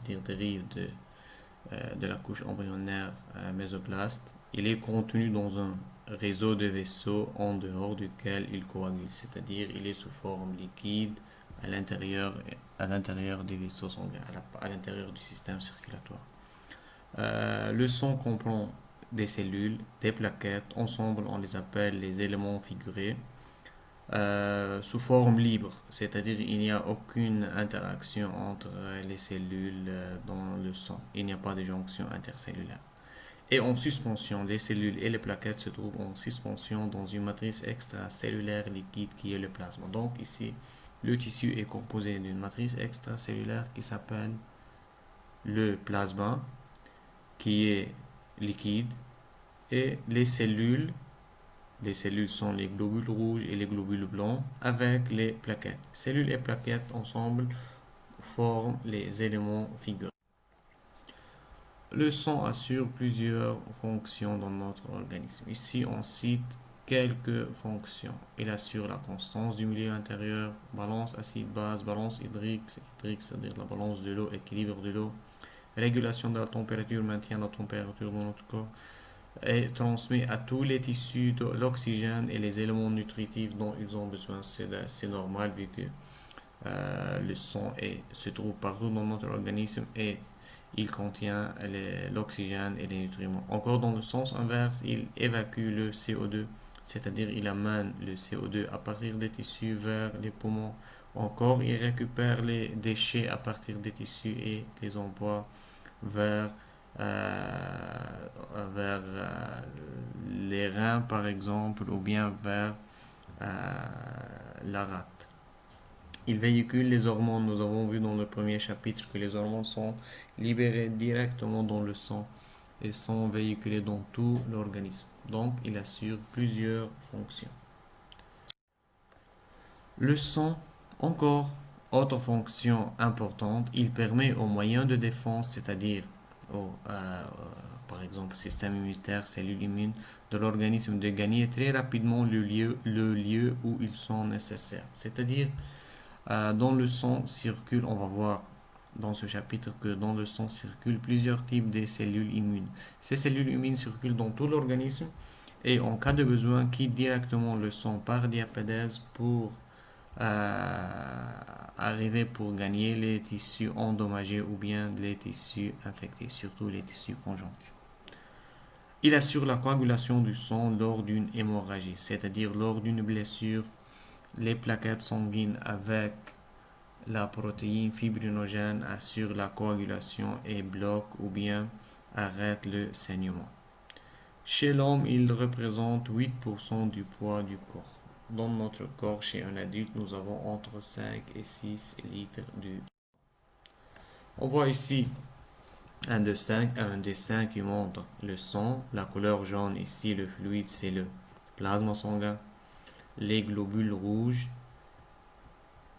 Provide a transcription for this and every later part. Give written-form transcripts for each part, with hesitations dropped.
c'est-à-dire dérive de la couche embryonnaire mésoblaste. Il est contenu dans un réseau de vaisseaux en dehors duquel il coagule, c'est-à-dire il est sous forme liquide à l'intérieur des vaisseaux sanguins, à l'intérieur du système circulatoire. Le sang comprend des cellules, des plaquettes, ensemble on les appelle les éléments figurés, sous forme libre, c'est-à-dire il n'y a aucune interaction entre les cellules dans le sang, il n'y a pas de jonction intercellulaire. Et en suspension, les cellules et les plaquettes se trouvent en suspension dans une matrice extracellulaire liquide qui est le plasma. Donc ici, le tissu est composé d'une matrice extracellulaire qui s'appelle le plasma, qui est liquide, et les cellules sont les globules rouges et les globules blancs avec les plaquettes. Cellules et plaquettes ensemble forment les éléments figurés. Le sang assure plusieurs fonctions dans notre organisme. Ici, on cite quelques fonctions. Il assure la constance du milieu intérieur, balance acide-base, balance hydrique, c'est-à-dire la balance de l'eau, équilibre de l'eau, régulation de la température, maintient la température dans notre corps, et transmet à tous les tissus l'oxygène et les éléments nutritifs dont ils ont besoin. C'est normal vu que le sang se trouve partout dans notre organisme et il contient l'oxygène et les nutriments. Encore dans le sens inverse, il évacue le CO2, c'est-à-dire il amène le CO2 à partir des tissus vers les poumons. Encore, il récupère les déchets à partir des tissus et les envoie vers, les reins par exemple ou bien vers la rate. Il véhicule les hormones. Nous avons vu dans le premier chapitre que les hormones sont libérées directement dans le sang et sont véhiculées dans tout l'organisme. Donc, il assure plusieurs fonctions. Le sang, encore, autre fonction importante, il permet aux moyens de défense, c'est-à-dire par exemple système immunitaire, cellules immunes de l'organisme, de gagner très rapidement le lieu où ils sont nécessaires. C'est-à-dire dans le sang circule, on va voir dans ce chapitre que dans le sang circulent plusieurs types de cellules immunes. Ces cellules immunes circulent dans tout l'organisme et en cas de besoin quittent directement le sang par diapédèse pour arriver pour gagner les tissus endommagés ou bien les tissus infectés, surtout les tissus conjonctifs. Il assure la coagulation du sang lors d'une hémorragie, c'est-à-dire lors d'une blessure. Les plaquettes sanguines avec la protéine fibrinogène assurent la coagulation et bloquent ou bien arrêtent le saignement. Chez l'homme, il représente 8% du poids du corps. Dans notre corps, chez un adulte, nous avons entre 5 et 6 litres de sang. On voit ici un dessin qui montre le sang. La couleur jaune ici, le fluide, c'est le plasma sanguin. Les globules rouges.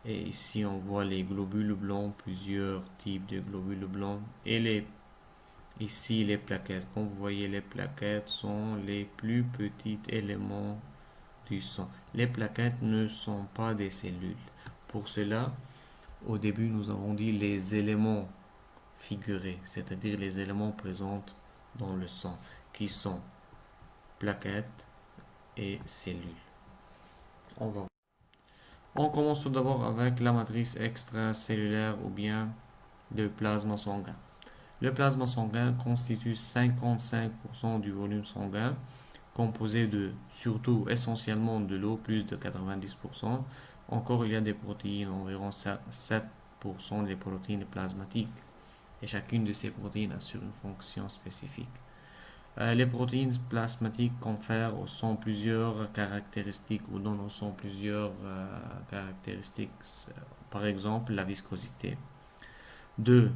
Et ici, on voit les globules blancs, plusieurs types de globules blancs. Et ici, les plaquettes. Comme vous voyez, les plaquettes sont les plus petits éléments du sang. Les plaquettes ne sont pas des cellules. Pour cela, au début, nous avons dit les éléments figurés, c'est-à-dire les éléments présents dans le sang, qui sont plaquettes et cellules. On commence tout d'abord avec la matrice extracellulaire ou bien le plasma sanguin. Le plasma sanguin constitue 55% du volume sanguin, composé surtout essentiellement de l'eau, plus de 90%. Encore, il y a des protéines, environ 7% des protéines plasmatiques. Et chacune de ces protéines assure une fonction spécifique. Les protéines plasmatiques confèrent au sang plusieurs caractéristiques ou donnent au sang plusieurs caractéristiques. Par exemple, la viscosité. 2.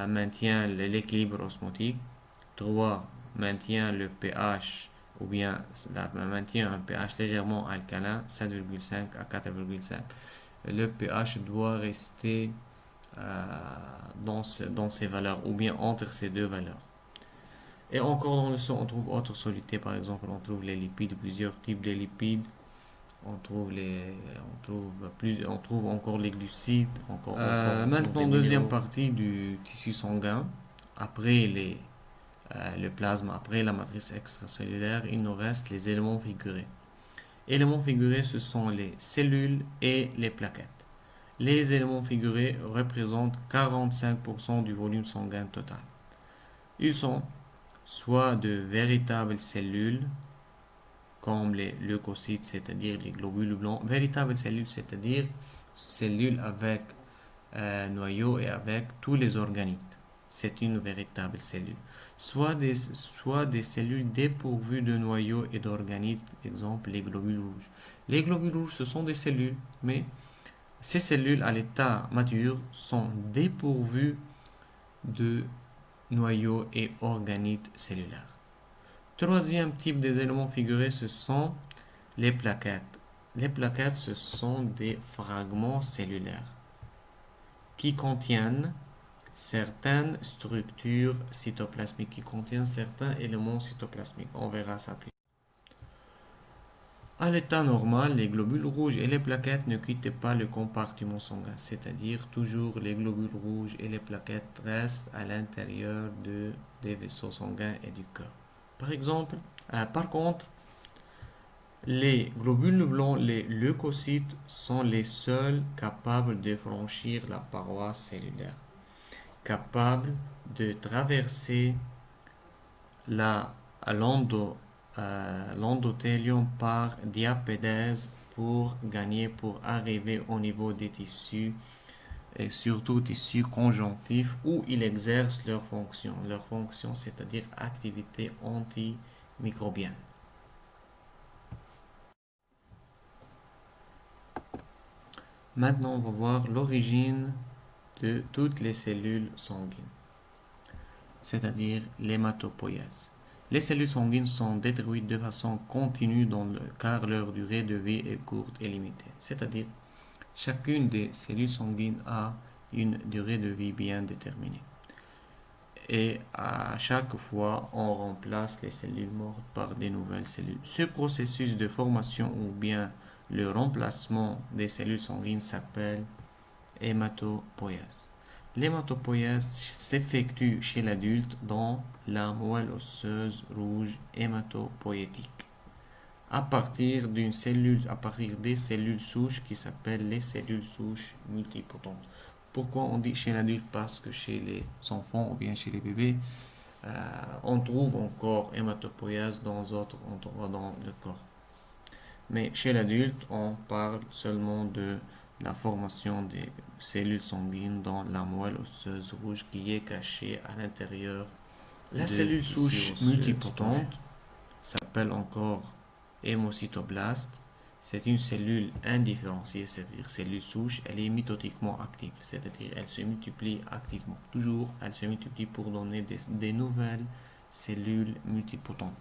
Maintient l'équilibre osmotique. 3. Maintient le pH ou bien maintient un pH légèrement alcalin, 7,5 à 4,5. Le pH doit rester dans ces valeurs ou bien entre ces deux valeurs. Et encore dans le sang, on trouve autres solutés. Par exemple, on trouve les lipides, plusieurs types de lipides on trouve encore les glucides, maintenant, des deuxième minéraux. partie du tissu sanguin. Après le plasma, après la matrice extracellulaire, il nous reste les éléments figurés. Éléments figurés, ce sont les cellules et les plaquettes. Les éléments figurés représentent 45% du volume sanguin total. Ils sont soit de véritables cellules, comme les leucocytes, c'est-à-dire les globules blancs, véritables cellules, c'est-à-dire cellules avec noyau et avec tous les organites. C'est une véritable cellule. Soit des cellules dépourvues de noyau et d'organites, exemple les globules rouges. Les globules rouges, ce sont des cellules, mais ces cellules à l'état mature sont dépourvues de noyaux et organites cellulaires. Troisième type des éléments figurés, ce sont les plaquettes. Les plaquettes, ce sont des fragments cellulaires qui contiennent certaines structures cytoplasmiques, qui contiennent certains éléments cytoplasmiques. On verra ça plus. À l'état normal, les globules rouges et les plaquettes ne quittent pas le compartiment sanguin, c'est-à-dire toujours les globules rouges et les plaquettes restent à l'intérieur des vaisseaux sanguins et du cœur. Par contre, les globules blancs, les leucocytes, sont les seuls capables de franchir la paroi cellulaire, capables de traverser la l'endothélium par diapédèse pour arriver au niveau des tissus et surtout tissus conjonctifs où ils exercent leur fonction. Leur fonction, c'est-à-dire activité antimicrobienne. Maintenant, on va voir l'origine de toutes les cellules sanguines, c'est-à-dire l'hématopoïèse. Les cellules sanguines sont détruites de façon continue car leur durée de vie est courte et limitée. C'est-à-dire, chacune des cellules sanguines a une durée de vie bien déterminée. Et à chaque fois, on remplace les cellules mortes par des nouvelles cellules. Ce processus de formation ou bien le remplacement des cellules sanguines s'appelle hématopoïèse. L'hématopoïèse s'effectue chez l'adulte dans la moelle osseuse rouge hématopoïétique à partir des cellules souches qui s'appellent les cellules souches multipotentes. Pourquoi on dit chez l'adulte? Parce que chez les enfants ou bien chez les bébés, on trouve encore hématopoïèse dans d'autres endroits dans le corps. Mais chez l'adulte, on parle seulement de la formation des cellules sanguines dans la moelle osseuse rouge qui est cachée à l'intérieur. La cellule souche multipotente s'appelle encore hémocytoblaste. C'est une cellule indifférenciée, c'est-à-dire cellule souche. Elle est mitotiquement active, c'est-à-dire elle se multiplie activement. Toujours, elle se multiplie pour donner des nouvelles cellules multipotentes.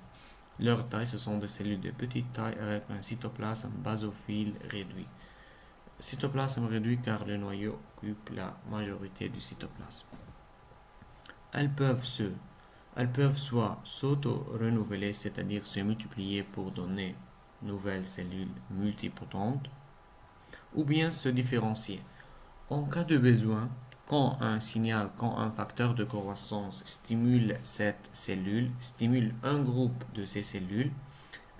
Leur taille, ce sont des cellules de petite taille avec un cytoplasme basophile réduit. Cytoplasme réduit car le noyau occupe la majorité du cytoplasme. Elles peuvent soit s'auto-renouveler, c'est-à-dire se multiplier pour donner nouvelles cellules multipotentes, ou bien se différencier. En cas de besoin, quand un facteur de croissance stimule cette cellule, stimule un groupe de ces cellules,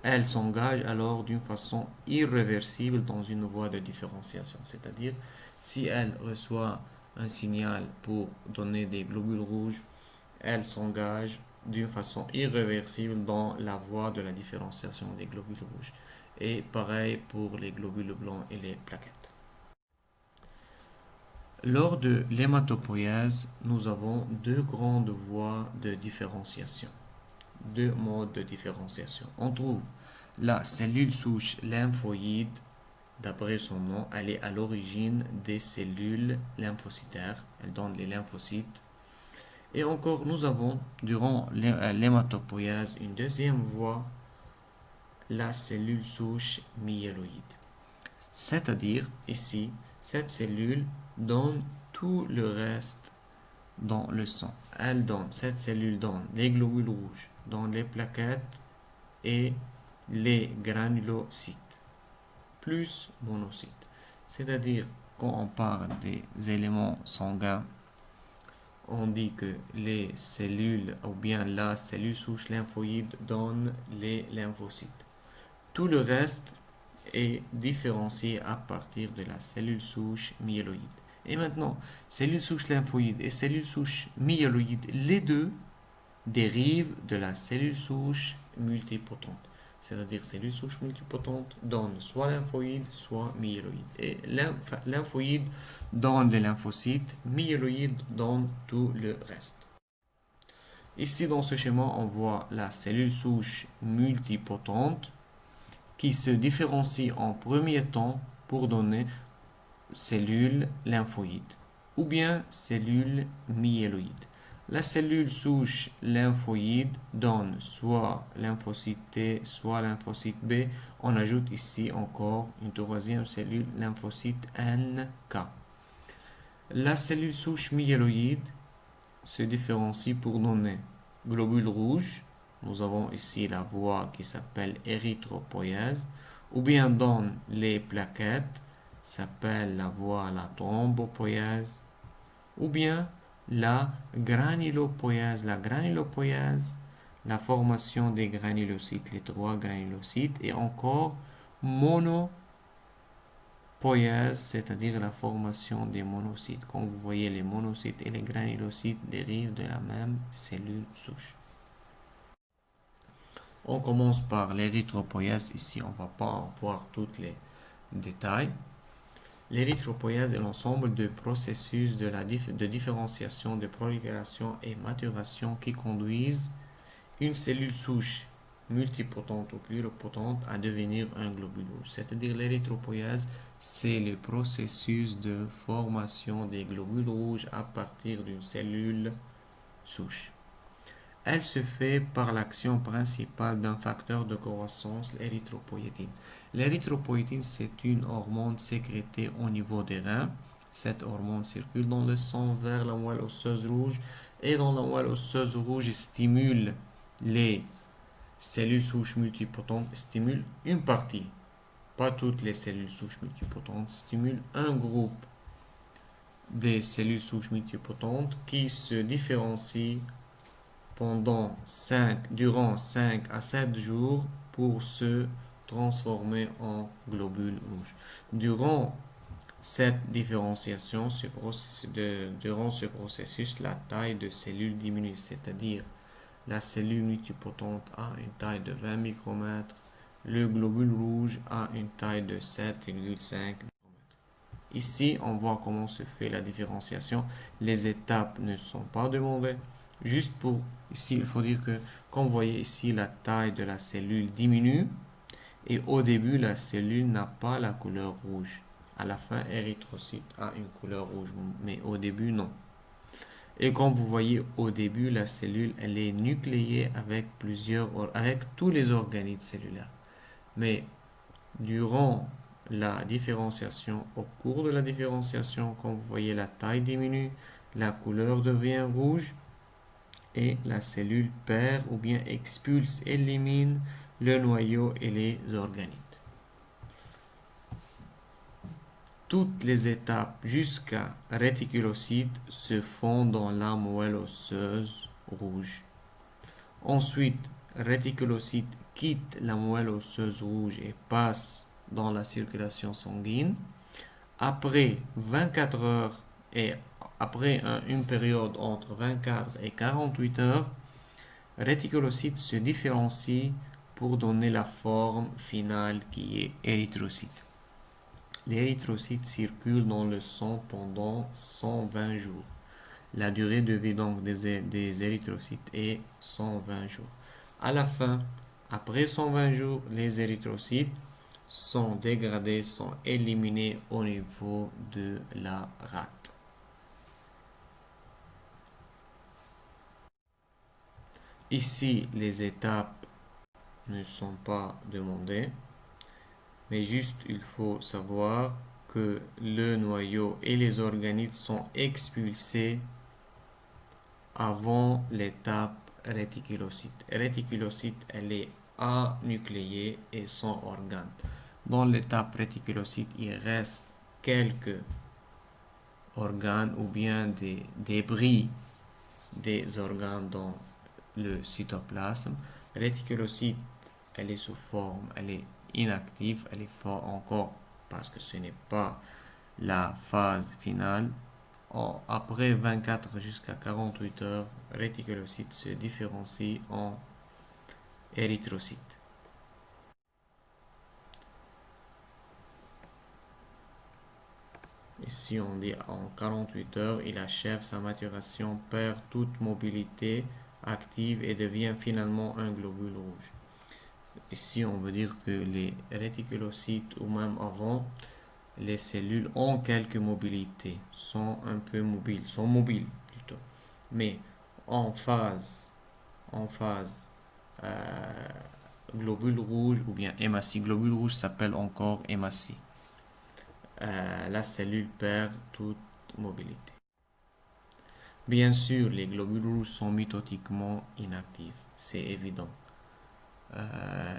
elle s'engage alors d'une façon irréversible dans une voie de différenciation. C'est-à-dire, si elle reçoit un signal pour donner des globules rouges, elle s'engage d'une façon irréversible dans la voie de la différenciation des globules rouges. Et pareil pour les globules blancs et les plaquettes. Lors de l'hématopoïèse, nous avons deux grandes voies de différenciation, deux modes de différenciation. On trouve la cellule souche lymphoïde, d'après son nom, elle est à l'origine des cellules lymphocytaires, elle donne les lymphocytes. Et encore, nous avons, durant l'hématopoïèse, une deuxième voie, la cellule souche myéloïde. C'est-à-dire, ici, cette cellule donne tout le reste dans le sang. Cette cellule donne les globules rouges, donne les plaquettes et les granulocytes. plus monocytes. C'est-à-dire, quand on parle des éléments sanguins, on dit que les cellules ou bien la cellule souche lymphoïde donne les lymphocytes. Tout le reste est différencié à partir de la cellule souche myéloïde. Et maintenant, cellule souche lymphoïde et cellule souche myéloïde, les deux dérivent de la cellule souche multipotente. C'est-à-dire cellule souche multipotente donne soit lymphoïde, soit myéloïde. Et lymphoïde donne les lymphocytes, myéloïde donne tout le reste. Ici, dans ce schéma, on voit la cellule souche multipotente qui se différencie en premier temps pour donner cellule lymphoïde ou bien cellule myéloïde. La cellule souche lymphoïde donne soit lymphocyte T, soit lymphocyte B. On ajoute ici encore une troisième cellule, lymphocyte NK. La cellule souche myéloïde se différencie pour donner globules rouges. Nous avons ici la voie qui s'appelle érythropoïèse, ou bien donne les plaquettes, s'appelle la voie la thrombopoïèse, ou bien la granulopoïèse. La granulopoïèse, la formation des granulocytes, les 3 granulocytes, et encore monopoïèse, c'est-à-dire la formation des monocytes. Comme vous voyez, les monocytes et les granulocytes dérivent de la même cellule souche. On commence par l'érythropoïèse. Ici, on ne va pas voir tous les détails. L'érythropoïèse est l'ensemble de processus de différenciation, de prolifération et maturation qui conduisent une cellule souche multipotente ou pluripotente à devenir un globule rouge. C'est-à-dire l'érythropoïèse, c'est le processus de formation des globules rouges à partir d'une cellule souche. Elle se fait par l'action principale d'un facteur de croissance, l'érythropoïétine. L'érythropoïétine, c'est une hormone sécrétée au niveau des reins. Cette hormone circule dans le sang vers la moelle osseuse rouge et dans la moelle osseuse rouge stimule les cellules souches multipotentes, stimule une partie, pas toutes les cellules souches multipotentes, stimule un groupe des cellules souches multipotentes qui se différencient durant 5 à 7 jours pour se transformer en globules rouges. Durant cette différenciation, durant ce processus, la taille de cellules diminue, c'est-à-dire la cellule multipotente a une taille de 20 micromètres, le globule rouge a une taille de 7,5 micromètres. Ici, on voit comment se fait la différenciation. Les étapes ne sont pas demandées. Juste pour ici, il faut dire que, comme vous voyez ici, la taille de la cellule diminue et au début, la cellule n'a pas la couleur rouge. À la fin, érythrocyte a une couleur rouge, mais au début, non. Et comme vous voyez, au début, la cellule, elle est nucléée avec tous les organites cellulaires. Mais durant la différenciation, au cours de la différenciation, comme vous voyez, la taille diminue, la couleur devient rouge et la cellule perd ou bien expulse, élimine le noyau et les organites. Toutes les étapes jusqu'à réticulocyte se font dans la moelle osseuse rouge. Ensuite, réticulocyte quitte la moelle osseuse rouge et passe dans la circulation sanguine. Après 24 heures et après une période entre 24 et 48 heures, réticulocyte se différencie pour donner la forme finale qui est érythrocyte. Les érythrocytes circulent dans le sang pendant 120 jours. La durée de vie donc des érythrocytes est 120 jours. À la fin, après 120 jours, les érythrocytes sont dégradés, sont éliminés au niveau de la rate. Ici, les étapes ne sont pas demandées, mais juste il faut savoir que le noyau et les organites sont expulsés avant l'étape réticulocyte. Réticulocyte, elle est anucléée et sans organe. Dans l'étape réticulocyte, il reste quelques organes ou bien des débris des organes dans le cytoplasme. Réticulocyte, elle est sous forme, elle est inactive, elle est forte encore parce que ce n'est pas la phase finale. Après 24 jusqu'à 48 heures, réticulocyte se différencie en érythrocyte. Ici, on dit en 48 heures, il achève sa maturation, perd toute mobilité active et devient finalement un globule rouge. Ici, on veut dire que les réticulocytes ou même avant, les cellules ont quelques mobilités, sont un peu mobiles, sont mobiles plutôt. Mais en phase euh, globule rouge ou bien hématie, globule rouge s'appelle encore hématie. La cellule perd toute mobilité. Bien sûr, les globules rouges sont mitotiquement inactifs, c'est évident.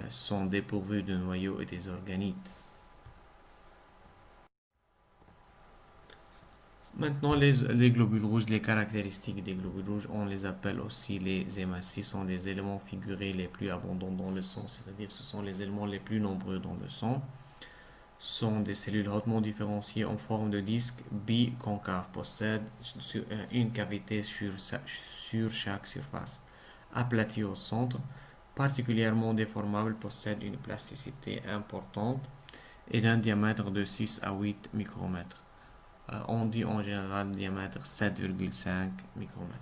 Sont dépourvus de noyaux et des organites. Maintenant, les globules rouges, les caractéristiques des globules rouges, on les appelle aussi les hématies, sont des éléments figurés les plus abondants dans le sang, c'est-à-dire ce sont les éléments les plus nombreux dans le sang. Sont des cellules hautement différenciées en forme de disque biconcave, possèdent une cavité sur chaque surface. Aplaties au centre, particulièrement déformables, possèdent une plasticité importante et d'un diamètre de 6 à 8 micromètres. On dit en général diamètre 7,5 micromètres.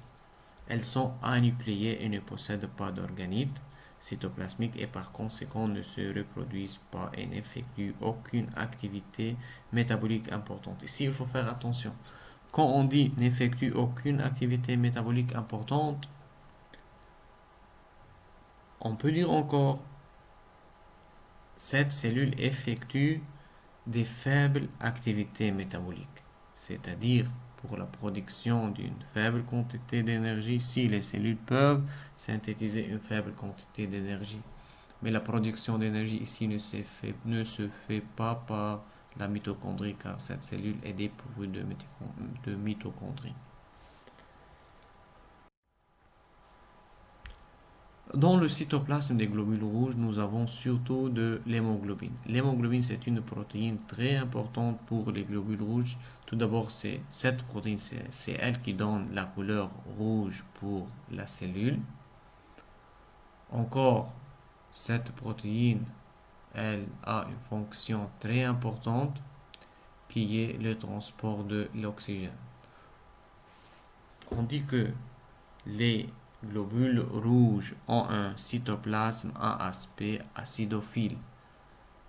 Elles sont anucléées et ne possèdent pas d'organites cytoplasmiques et par conséquent ne se reproduisent pas et n'effectuent aucune activité métabolique importante. Ici, il faut faire attention. Quand on dit n'effectue aucune activité métabolique importante, on peut dire encore cette cellule effectue des faibles activités métaboliques, c'est-à-dire pour la production d'une faible quantité d'énergie, si les cellules peuvent synthétiser une faible quantité d'énergie. Mais la production d'énergie ici ne se fait pas par la mitochondrie car cette cellule est dépourvue de mitochondrie. Dans le cytoplasme des globules rouges, nous avons surtout de l'hémoglobine. L'hémoglobine, c'est une protéine très importante pour les globules rouges. Tout d'abord, cette protéine, c'est elle qui donne la couleur rouge pour la cellule. Encore, cette protéine, elle a une fonction très importante qui est le transport de l'oxygène. On dit que les globules rouges ont un cytoplasme à aspect acidophile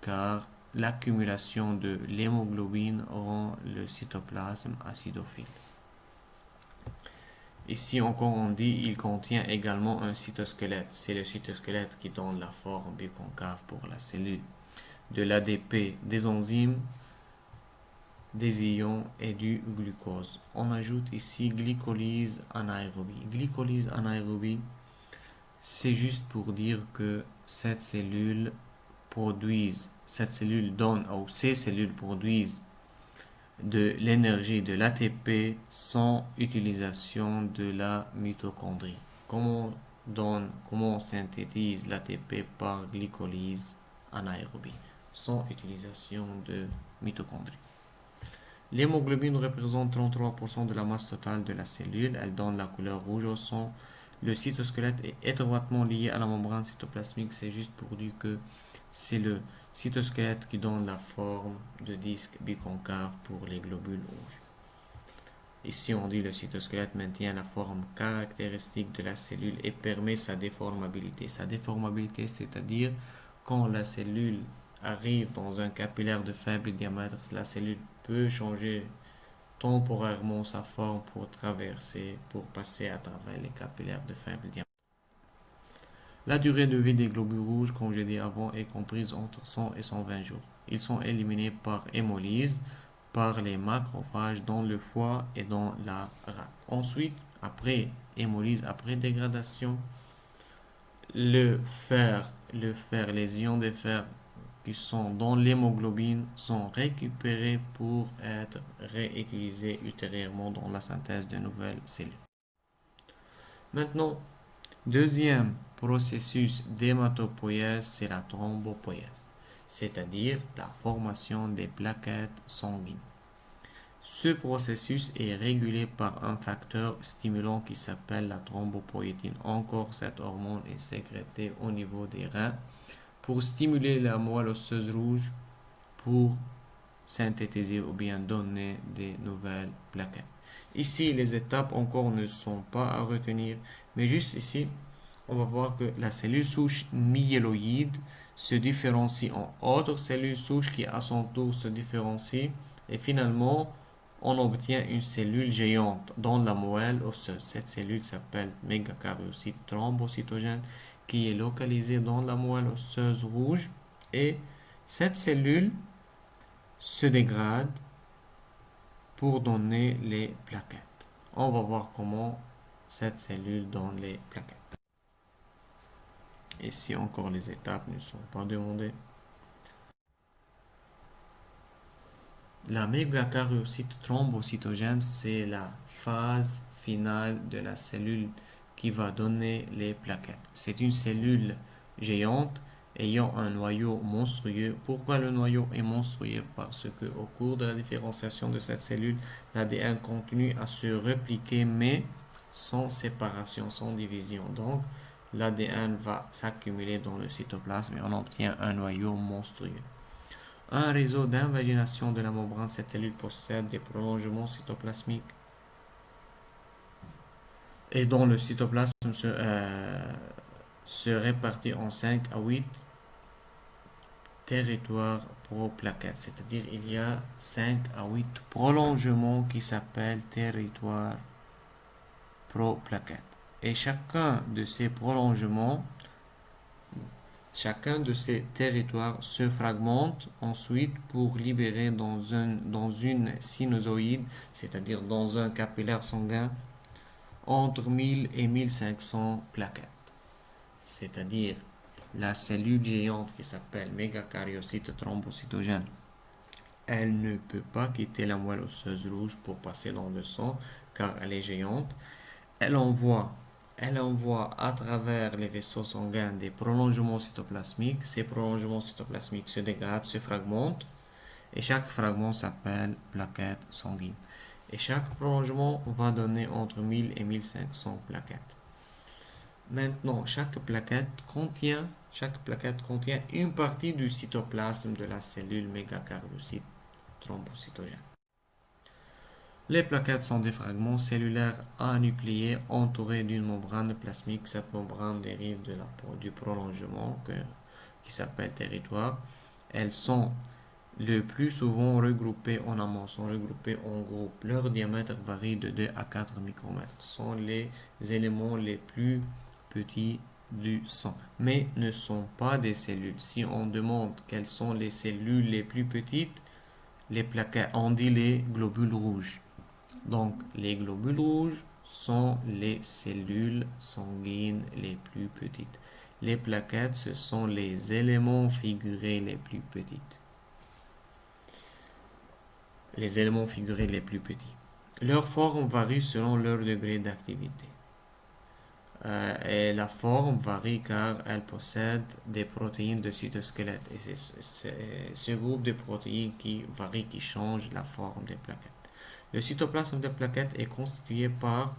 car l'accumulation de l'hémoglobine rend le cytoplasme acidophile. Ici encore on dit il contient également un cytosquelette. C'est le cytosquelette qui donne la forme biconcave pour la cellule. De l'ADP, des enzymes, des ions et du glucose. On ajoute ici glycolyse anaérobie. Glycolyse anaérobie, c'est juste pour dire que cette cellule donne, ou ces cellules produisent de l'énergie de l'ATP sans utilisation de la mitochondrie. Comment on synthétise l'ATP par glycolyse anaérobie sans utilisation de mitochondrie. L'hémoglobine représente 33% de la masse totale de la cellule. Elle donne la couleur rouge au sang. Le cytosquelette est étroitement lié à la membrane cytoplasmique. C'est juste pour dire que c'est le cytosquelette qui donne la forme de disque biconcave pour les globules rouges. Ici, on dit le cytosquelette maintient la forme caractéristique de la cellule et permet sa déformabilité. Sa déformabilité, c'est-à-dire quand la cellule arrive dans un capillaire de faible diamètre, la cellule peut changer temporairement sa forme pour passer à travers les capillaires de faible diamètre. La durée de vie des globules rouges, comme j'ai dit avant, est comprise entre 100 et 120 jours. Ils sont éliminés par hémolyse, par les macrophages dans le foie et dans la rate. Ensuite, après hémolyse, après dégradation, les ions de fer qui sont dans l'hémoglobine sont récupérés pour être réutilisés ultérieurement dans la synthèse de nouvelles cellules. Maintenant, deuxième processus d'hématopoïèse, c'est la thrombopoïèse, c'est-à-dire la formation des plaquettes sanguines. Ce processus est régulé par un facteur stimulant qui s'appelle la thrombopoïétine. Encore, cette hormone est sécrétée au niveau des reins pour stimuler la moelle osseuse rouge pour synthétiser ou bien donner des nouvelles plaquettes. Ici, les étapes encore ne sont pas à retenir, mais juste ici, on va voir que la cellule souche myéloïde se différencie en autres cellules souches qui à son tour se différencient et finalement, on obtient une cellule géante dans la moelle osseuse. Cette cellule s'appelle mégakaryocyte thrombocytogène qui est localisée dans la moelle osseuse rouge et cette cellule se dégrade pour donner les plaquettes. On va voir comment cette cellule donne les plaquettes. Ici encore les étapes ne sont pas demandées. La mégakaryocyte thrombocytogène, c'est la phase finale de la cellule qui va donner les plaquettes. C'est une cellule géante ayant un noyau monstrueux. Pourquoi le noyau est monstrueux? Parce que au cours de la différenciation de cette cellule, l'ADN continue à se répliquer mais sans séparation, sans division. Donc, l'ADN va s'accumuler dans le cytoplasme et on obtient un noyau monstrueux. Un réseau d'invagination de la membrane de cette cellule possède des prolongements cytoplasmiques et dont le cytoplasme se répartit en 5 à 8 territoires pro-plaquettes, c'est-à-dire il y a 5 à 8 prolongements qui s'appellent territoires pro-plaquettes. Et chacun de ces prolongements, chacun de ces territoires se fragmente ensuite pour libérer dans une sinusoïde, c'est-à-dire dans un capillaire sanguin, entre 1000 et 1500 plaquettes. C'est-à-dire la cellule géante qui s'appelle mégakaryocyte thrombocytogène, elle ne peut pas quitter la moelle osseuse rouge pour passer dans le sang car elle est géante. Elle envoie à travers les vaisseaux sanguins des prolongements cytoplasmiques. Ces prolongements cytoplasmiques se dégradent, se fragmentent et chaque fragment s'appelle plaquette sanguine. Et chaque prolongement va donner entre 1000 et 1500 plaquettes. Maintenant, chaque plaquette contient une partie du cytoplasme de la cellule mégakaryocyte thrombocytogène. Les plaquettes sont des fragments cellulaires anucléés entourés d'une membrane plasmique. Cette membrane dérive du prolongement qui s'appelle territoire. Elles sont le plus souvent regroupées en amont, sont regroupées en groupes. Leur diamètre varie de 2 à 4 micromètres. Ce sont les éléments les plus petits du sang, mais ne sont pas des cellules. Si on demande quelles sont les cellules les plus petites, les plaquettes, on dit les globules rouges. Donc, les globules rouges sont les cellules sanguines les plus petites. Les plaquettes, ce sont les éléments figurés les plus petites. Les éléments figurés les plus petits. Leur forme varie selon leur degré d'activité. Et la forme varie car elle possède des protéines de cytosquelette. Et c'est ce groupe de protéines qui varie, qui change la forme des plaquettes. Le cytoplasme des plaquettes est constitué par,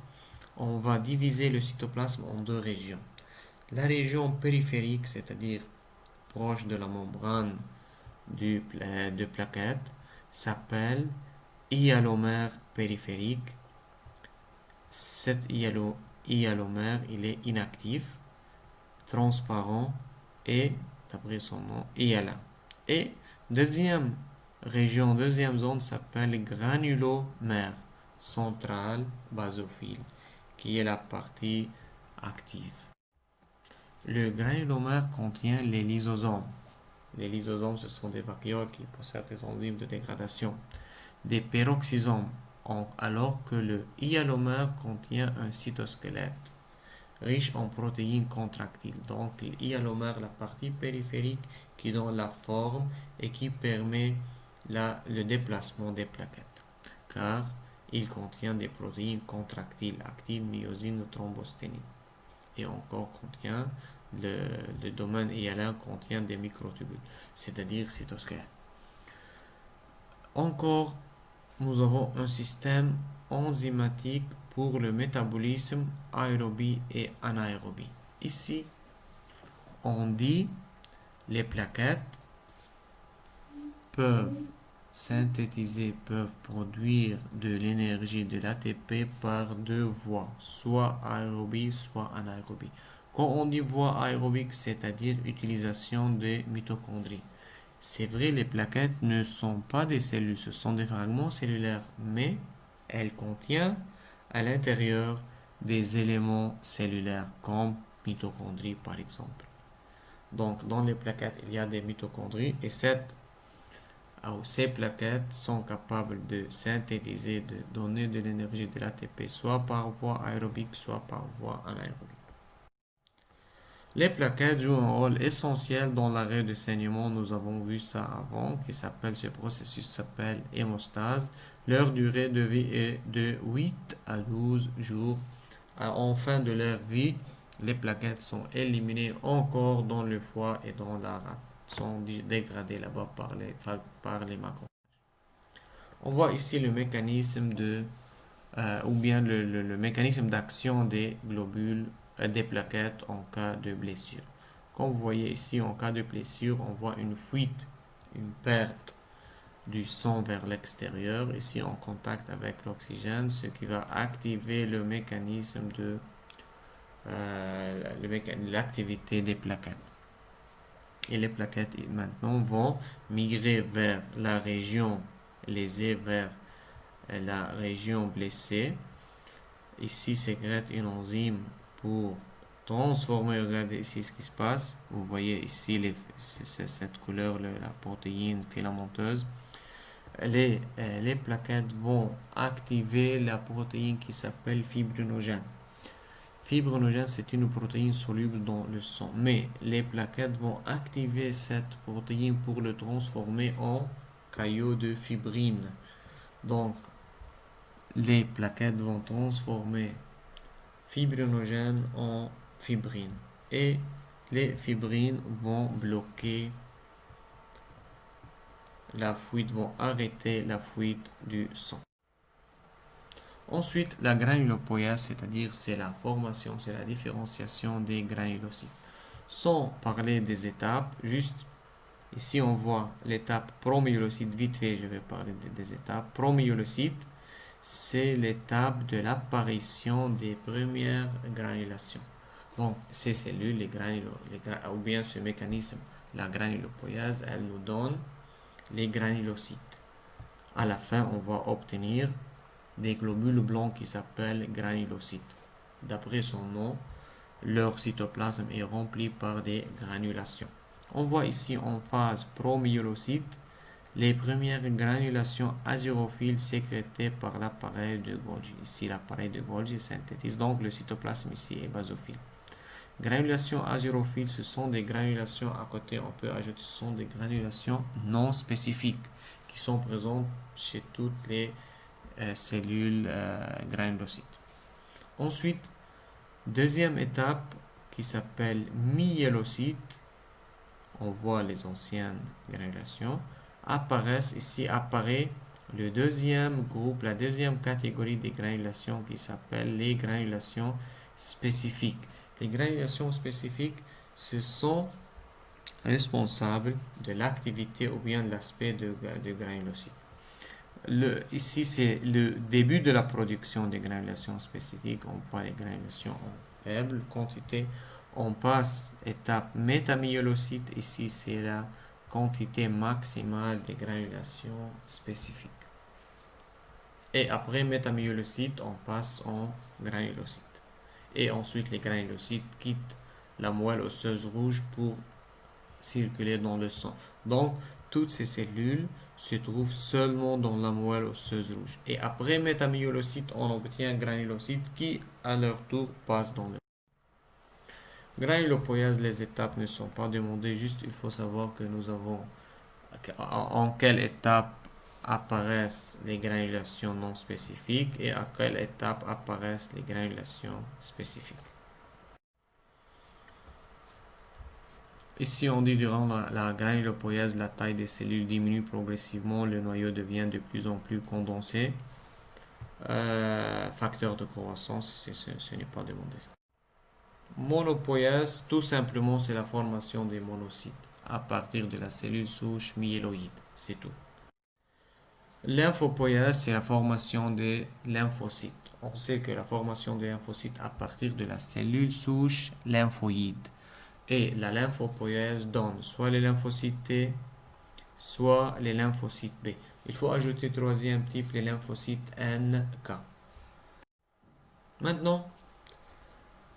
on va diviser le cytoplasme en deux régions. La région périphérique, c'est-à-dire proche de la membrane de plaquettes, s'appelle hyalomère périphérique. Cet hyalomère, il est inactif, transparent et, d'après son nom, hyalin. Et deuxième zone s'appelle granulomère centrale basophile, qui est la partie active. Le granulomère contient les lysosomes. Les lysosomes, ce sont des vacuoles qui possèdent des enzymes de dégradation. Des peroxysomes, alors que le hyalomère contient un cytosquelette. riche en protéines contractiles. Donc, le hyalomère, la partie périphérique qui donne la forme et qui permet le déplacement des plaquettes, car il contient des protéines contractiles, actine, myosine, thrombosténine. Et encore contient, le domaine hyalin contient des microtubules, c'est-à-dire cytosquelettes. Encore, nous avons un système enzymatique pour le métabolisme aérobie et anaérobie. Ici, on dit les plaquettes peuvent synthétiser, peuvent produire de l'énergie de l'ATP par deux voies, soit aérobie, soit anaérobie. Quand on dit voie aérobique, c'est-à-dire utilisation des mitochondries. C'est vrai, les plaquettes ne sont pas des cellules, ce sont des fragments cellulaires, mais elles contiennent à l'intérieur des éléments cellulaires comme mitochondries par exemple. Donc dans les plaquettes, il y a des mitochondries et ces plaquettes sont capables de synthétiser, de donner de l'énergie de l'ATP soit par voie aérobique, soit par voie anaérobique. Les plaquettes jouent un rôle essentiel dans l'arrêt de saignement. Nous avons vu ça avant, ce processus s'appelle hémostase. Leur durée de vie est de 8 à 12 jours. En fin de leur vie, les plaquettes sont éliminées encore dans le foie et dans la rate, sont dégradées là-bas par les macrophages. On voit ici le mécanisme le mécanisme d'action des globules des plaquettes en cas de blessure. Comme vous voyez ici, en cas de blessure, on voit une fuite, une perte du sang vers l'extérieur, ici en contact avec l'oxygène, ce qui va activer le mécanisme de l'activité des plaquettes. Et les plaquettes maintenant vont migrer vers la région lésée, vers la région blessée. Ici sécrète une enzyme pour transformer, regardez ici ce qui se passe. Vous voyez ici cette couleur, la protéine filamenteuse. Les plaquettes vont activer la protéine qui s'appelle fibrinogène. Fibrinogène, c'est une protéine soluble dans le sang, mais les plaquettes vont activer cette protéine pour le transformer en caillot de fibrine. Donc, les plaquettes vont transformer fibrinogène en fibrine et les fibrines vont bloquer la fuite, vont arrêter la fuite du sang. Ensuite, la granulopoïèse, c'est-à-dire c'est la formation, c'est la différenciation des granulocytes. Sans parler des étapes, juste ici on voit l'étape promyélocyte, vite fait je vais parler des étapes. Promyélocyte, c'est l'étape de l'apparition des premières granulations. Donc ces cellules, ou bien ce mécanisme, la granulopoïèse, elle nous donne les granulocytes. À la fin, on va obtenir des globules blancs qui s'appellent granulocytes. D'après son nom, leur cytoplasme est rempli par des granulations. On voit ici en phase promyélocyte les premières granulations azurophiles sécrétées par l'appareil de Golgi. Ici, l'appareil de Golgi synthétise donc le cytoplasme ici est basophile. Granulations azurophiles, ce sont des granulations à côté, on peut ajouter, ce sont des granulations non spécifiques qui sont présentes chez toutes les cellules granulocytes. Ensuite, deuxième étape qui s'appelle myélocyte, on voit les anciennes granulations, apparaît le deuxième groupe, la deuxième catégorie des granulations qui s'appelle les granulations spécifiques. Les granulations spécifiques, ce sont responsables de l'activité ou bien de l'aspect de granulocytes. Ici, c'est le début de la production des granulations spécifiques. On voit les granulations en faible quantité. On passe étape métamyélocyte. Ici, c'est la quantité maximale des granulations spécifiques. Et après métamyélocyte, on passe en granulocyte. Et ensuite, les granulocytes quittent la moelle osseuse rouge pour circuler dans le sang. Donc, toutes ces cellules se trouvent seulement dans la moelle osseuse rouge. Et après métamyélocyte, on obtient granulocytes qui, à leur tour, passent dans le sang. Granulopoïèse, les étapes ne sont pas demandées, juste il faut savoir que nous avons en quelle étape apparaissent les granulations non spécifiques et à quelle étape apparaissent les granulations spécifiques. Ici, on dit durant la granulopoïèse, la taille des cellules diminue progressivement, le noyau devient de plus en plus condensé. Facteur de croissance, ce n'est pas demandé. Monopoïèse, tout simplement, c'est la formation des monocytes à partir de la cellule souche myéloïde. C'est tout. Lymphopoïèse, c'est la formation des lymphocytes. On sait que la formation des lymphocytes à partir de la cellule souche lymphoïde. Et la lymphopoïèse donne soit les lymphocytes T, soit les lymphocytes B. Il faut ajouter troisième type, les lymphocytes NK. Maintenant,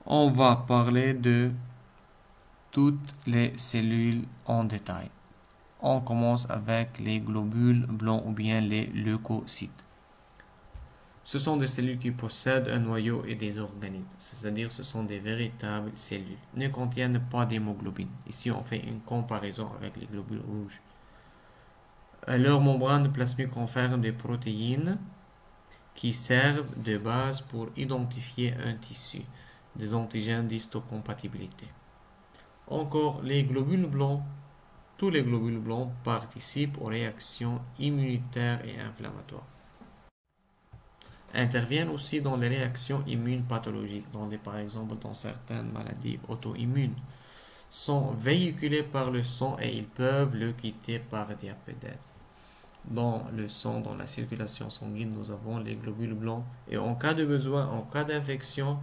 on va parler de toutes les cellules en détail. On commence avec les globules blancs ou bien les leucocytes. Ce sont des cellules qui possèdent un noyau et des organites, c'est-à-dire ce sont des véritables cellules, ne contiennent pas d'hémoglobine. Ici, on fait une comparaison avec les globules rouges. Leur membrane plasmique renferme des protéines qui servent de base pour identifier un tissu, des antigènes d'histocompatibilité. Encore, les globules blancs, tous les globules blancs participent aux réactions immunitaires et inflammatoires. Interviennent aussi dans les réactions immunes pathologiques, par exemple dans certaines maladies auto-immunes, sont véhiculés par le sang et ils peuvent le quitter par diapédèse. Dans le sang, dans la circulation sanguine, nous avons les globules blancs et en cas de besoin, en cas d'infection,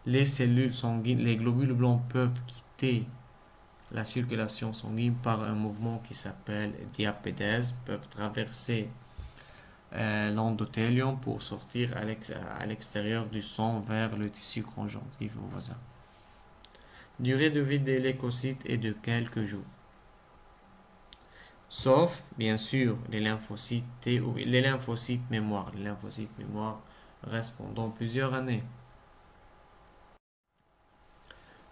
les cellules sanguines, les globules blancs peuvent quitter la circulation sanguine par un mouvement qui s'appelle diapédèse, peuvent traverser l'endothélium pour sortir à l'extérieur du sang vers le tissu conjonctif voisin. Durée de vie des leucocytes est de quelques jours. Sauf, bien sûr, les lymphocytes T ou les lymphocytes mémoire. Les lymphocytes mémoire restent pendant plusieurs années.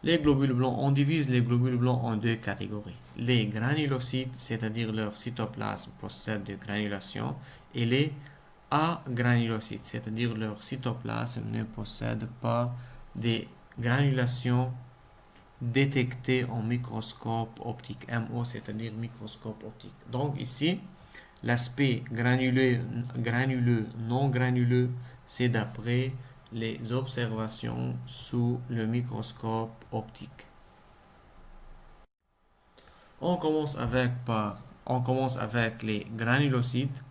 Les globules blancs, on divise les globules blancs en deux catégories. Les granulocytes, c'est-à-dire leur cytoplasme possède de granulation, et les agranulocytes, c'est-à-dire leur cytoplasme ne possède pas des granulations détectées en microscope optique, MO, c'est-à-dire microscope optique. Donc ici, l'aspect granuleux, non granuleux, c'est d'après les observations sous le microscope optique. On commence avec les granulocytes,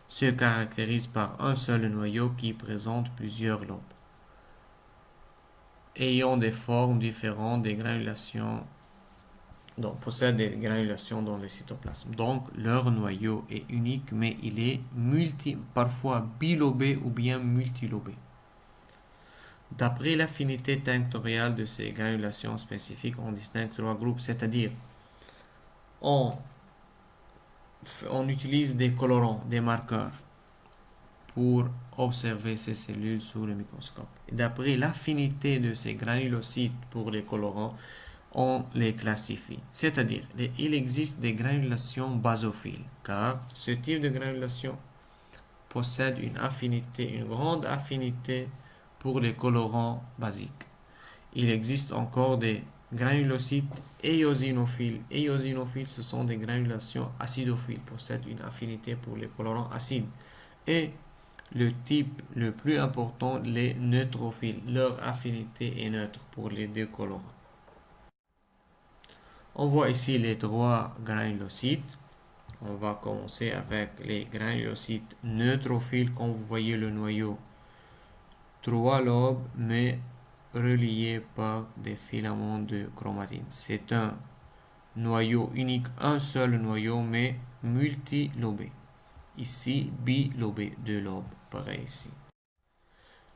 se caractérisent par un seul noyau qui présente plusieurs lobes, ayant des formes différentes des granulations, donc possèdent des granulations dans le cytoplasme. Donc leur noyau est unique, mais il est parfois bilobé ou bien multilobé. D'après l'affinité tinctoriale de ces granulations spécifiques, on distingue trois groupes, c'est-à-dire on utilise des colorants, des marqueurs pour observer ces cellules sous le microscope. D'après l'affinité de ces granulocytes pour les colorants, on les classifie. C'est-à-dire, il existe des granulations basophiles, car ce type de granulation possède une grande affinité pour les colorants basiques. Il existe encore des granulocytes éosinophiles. Éosinophiles, ce sont des granulations acidophiles, possèdent une affinité pour les colorants acides. Et le type le plus important, les neutrophiles. Leur affinité est neutre pour les deux colorants. On voit ici les trois granulocytes. On va commencer avec les granulocytes neutrophiles. Quand vous voyez le noyau, trois lobes, mais reliés par des filaments de chromatine. C'est un noyau unique, un seul noyau, mais multilobé. Ici, bilobé, deux lobes, pareil ici.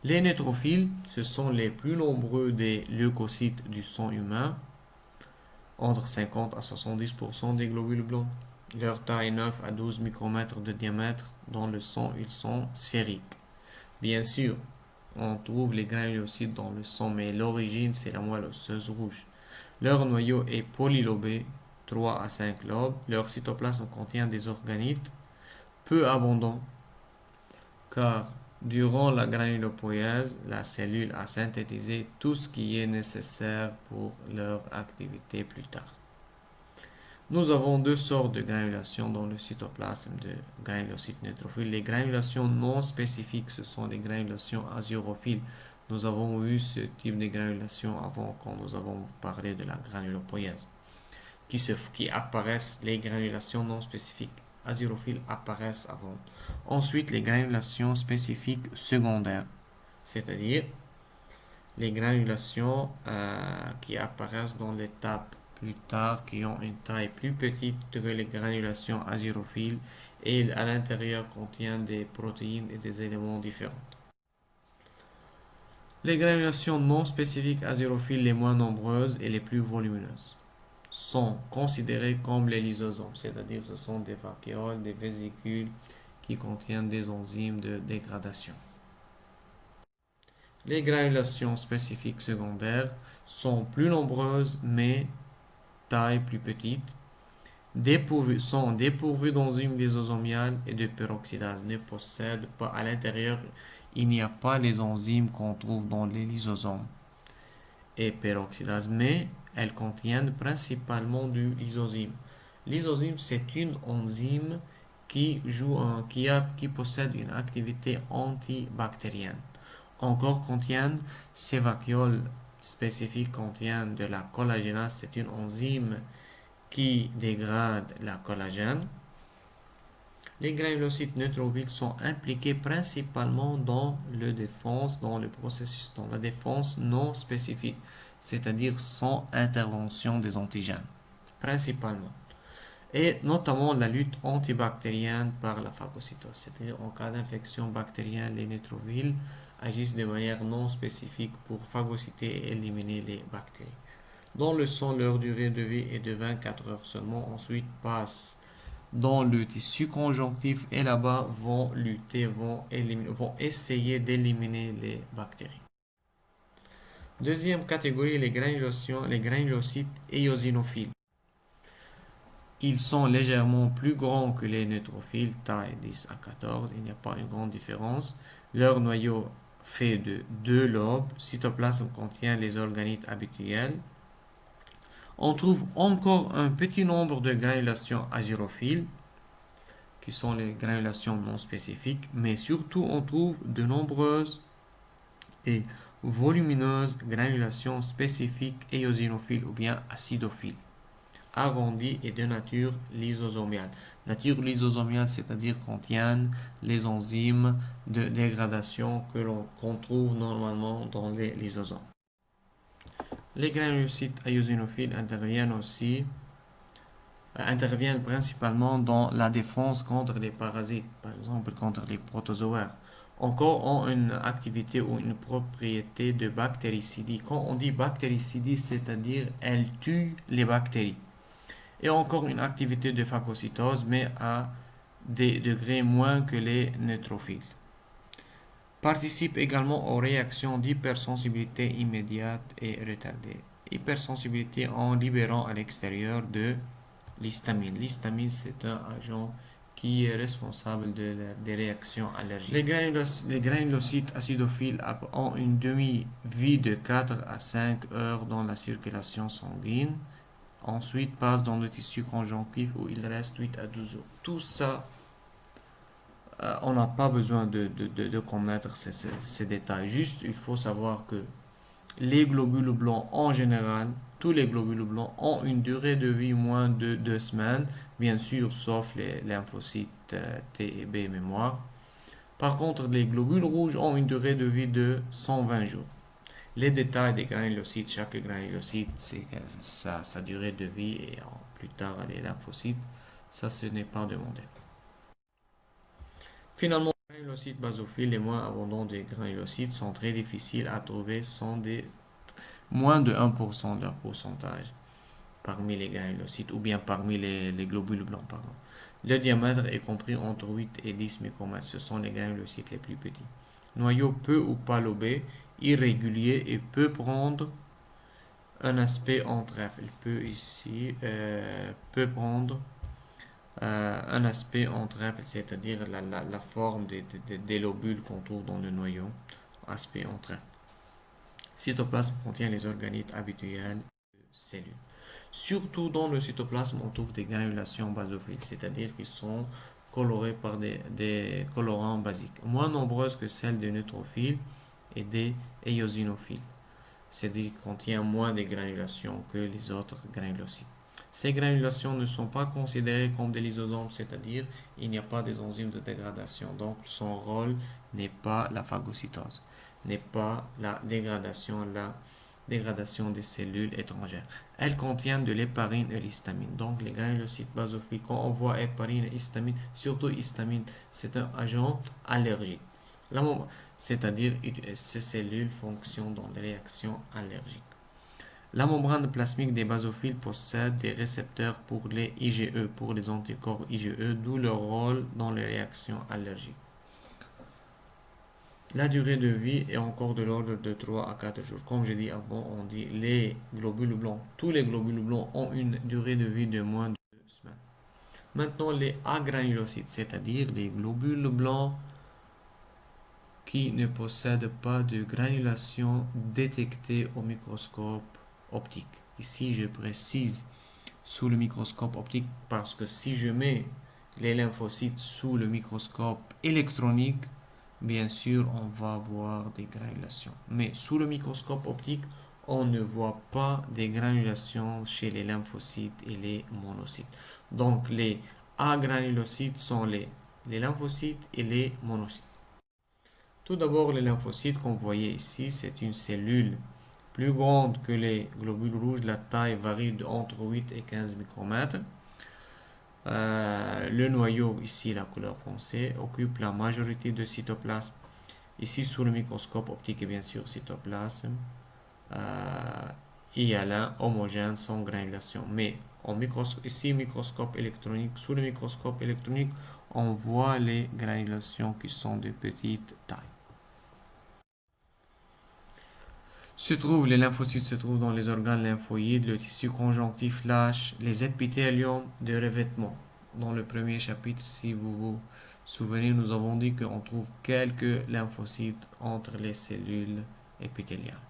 Les neutrophiles, ce sont les plus nombreux des leucocytes du sang humain, entre 50 à 70% des globules blancs. Leur taille est 9 à 12 micromètres de diamètre. Dans le sang, ils sont sphériques. Bien sûr, on trouve les granulocytes dans le sang, mais l'origine, c'est la moelle osseuse rouge. Leur noyau est polylobé, 3 à 5 lobes. Leur cytoplasme contient des organites peu abondants car durant la granulopoïèse, la cellule a synthétisé tout ce qui est nécessaire pour leur activité plus tard. Nous avons deux sortes de granulation dans le cytoplasme de granulocytes neutrophiles. Les granulations non spécifiques, ce sont des granulations azurophiles. Nous avons vu ce type de granulation avant quand nous avons parlé de la granulopoïèse. Qui apparaissent, les granulations non spécifiques azurophiles apparaissent avant. Ensuite, les granulations spécifiques secondaires, c'est-à-dire les granulations qui apparaissent dans l'étape plus tard, qui ont une taille plus petite que les granulations azurophiles et à l'intérieur contiennent des protéines et des éléments différents. Les granulations non spécifiques azurophiles les moins nombreuses et les plus volumineuses sont considérées comme les lysosomes, c'est-à-dire ce sont des vacuoles, des vésicules qui contiennent des enzymes de dégradation. Les granulations spécifiques secondaires sont plus nombreuses mais taille plus petite, sont dépourvues d'enzymes lysosomiales et de peroxydase, ne possèdent pas à l'intérieur, il n'y a pas les enzymes qu'on trouve dans les lysosomes et peroxydase, mais elles contiennent principalement du lysozyme. Lysozyme, c'est une enzyme qui possède une activité antibactérienne. Encore contiennent ces vacuoles spécifiques contiennent de la collagénase, c'est une enzyme qui dégrade la collagène. Les granulocytes neutrophiles sont impliqués principalement dans le processus, dans la défense non spécifique, c'est-à-dire sans intervention des antigènes, principalement. Et notamment la lutte antibactérienne par la phagocytose, c'est-à-dire en cas d'infection bactérienne, les neutrophiles agissent de manière non spécifique pour phagocyter et éliminer les bactéries. Dans le sang, leur durée de vie est de 24 heures seulement, ensuite passent dans le tissu conjonctif et là-bas vont essayer d'éliminer les bactéries. Deuxième catégorie, les granulocytes éosinophiles. Ils sont légèrement plus grands que les neutrophiles, taille 10 à 14, il n'y a pas une grande différence. Leur noyau fait de 2 lobes, cytoplasme contient les organites habituels. On trouve encore un petit nombre de granulations azurophiles, qui sont les granulations non spécifiques, mais surtout on trouve de nombreuses et volumineuses granulations spécifiques éosinophiles ou bien acidophiles, arrondies et de nature lysosomiale. Nature lysosomiale, c'est-à-dire contiennent les enzymes de dégradation qu'on trouve normalement dans les lysosomes. Les granulocytes éosinophiles interviennent principalement dans la défense contre les parasites, par exemple contre les protozoaires. Encore ont une activité ou une propriété de bactéricidie. Quand on dit bactéricidie, c'est-à-dire elles tuent les bactéries. Et encore une activité de phagocytose, mais à des degrés moins que les neutrophiles. Participe également aux réactions d'hypersensibilité immédiate et retardée. Hypersensibilité en libérant à l'extérieur de l'histamine. L'histamine, c'est un agent qui est responsable des réactions allergiques. Les granulocytes acidophiles ont une demi-vie de 4 à 5 heures dans la circulation sanguine. Ensuite, passent dans le tissu conjonctif où il reste 8 à 12 heures. Tout ça, on n'a pas besoin de connaître ces détails. Juste, il faut savoir que les globules blancs en général, tous les globules blancs ont une durée de vie moins de 2 semaines, bien sûr, sauf les lymphocytes T et B mémoire. Par contre, les globules rouges ont une durée de vie de 120 jours. Les détails des granulocytes, chaque granulocyte, c'est sa durée de vie et plus tard les lymphocytes, ça ce n'est pas demandé. Finalement, les granulocytes basophiles, les moins abondants des granulocytes, sont très difficiles à trouver, sont des moins de 1% de leur pourcentage parmi les granulocytes ou bien parmi les globules blancs. Pardon. Le diamètre est compris entre 8 et 10 micromètres. Ce sont les granulocytes les plus petits. Noyau peu ou pas lobé, irrégulier et peut prendre un aspect en trèfle. Il peut prendre un aspect en trèfle, c'est-à-dire la forme des lobules qu'on trouve dans le noyau. Aspect en trèfle. Cytoplasme contient les organites habituels de cellules. Surtout dans le cytoplasme, on trouve des granulations basophiles, c'est-à-dire qui sont colorées par des colorants basiques, moins nombreuses que celles des neutrophiles et des éosinophiles, c'est-à-dire qui contient moins de granulations que les autres granulocytes. Ces granulations ne sont pas considérées comme des lysosomes, c'est-à-dire il n'y a pas des enzymes de dégradation, donc son rôle n'est pas la phagocytose, n'est pas la dégradation des cellules étrangères. Elles contiennent de l'héparine et l'histamine. Donc les granulocytes basophiles, quand on voit héparine et histamine, surtout histamine, c'est un agent allergique. C'est-à-dire ces cellules fonctionnent dans les réactions allergiques. La membrane plasmique des basophiles possède des récepteurs pour les IgE, pour les anticorps IgE, d'où leur rôle dans les réactions allergiques. La durée de vie est encore de l'ordre de 3 à 4 jours. Comme j'ai dit avant, on dit les globules blancs. Tous les globules blancs ont une durée de vie de moins de 2 semaines. Maintenant, les agranulocytes, c'est-à-dire les globules blancs qui ne possèdent pas de granulation détectée au microscope optique. Ici, je précise sous le microscope optique parce que si je mets les lymphocytes sous le microscope électronique, bien sûr, on va voir des granulations. Mais sous le microscope optique, on ne voit pas des granulations chez les lymphocytes et les monocytes. Donc, les agranulocytes sont les lymphocytes et les monocytes. Tout d'abord, les lymphocytes, comme vous voyez ici, c'est une cellule plus grande que les globules rouges. La taille varie entre 8 et 15 micromètres. Le noyau, ici la couleur foncée, occupe la majorité de cytoplasme. Ici, sous le microscope optique, et bien sûr, cytoplasme hyalin homogène sans granulation. Mais ici, microscope électronique, sous le microscope électronique, on voit les granulations qui sont de petite taille. Les lymphocytes se trouvent dans les organes lymphoïdes, le tissu conjonctif lâche, les épithéliums de revêtement. Dans le premier chapitre, si vous vous souvenez, nous avons dit qu'on trouve quelques lymphocytes entre les cellules épithéliales.